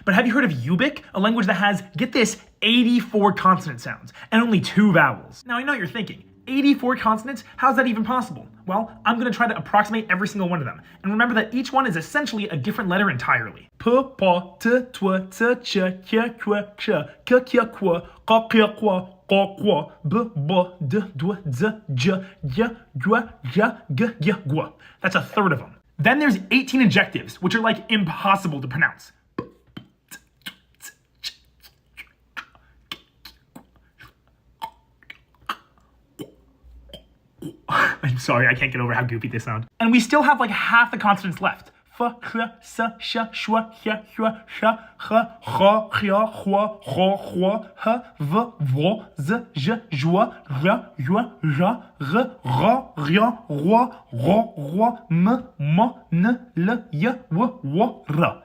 But have you heard of Ubik, a language that has, get this, 84 consonant sounds and only 2 vowels? Now I know what you're thinking, 84 consonants? How's that even possible? Well, I'm going to try to approximate every single one of them. And remember that each one is essentially a different letter entirely. P, p, t, tw, t, ch, k, kw, ch, k, k, kw, q, k, kw, q, kw, b, b, d, dw, z, j, y, gw, y, g, y, gw. That's a third of them. Then there's 18 adjectives, which are like impossible to pronounce. I'm sorry, I can't get over how goofy they sound. And we still have like half the consonants left. F, ch, s, sh, shwa, hy, hua, sh, h, h, hya, hua, ho, hua, h, v, vo, z, j, jwa, r, yua, ra, r, ra, rya, roi, ro, roi, m, n, l, y, w, w, r.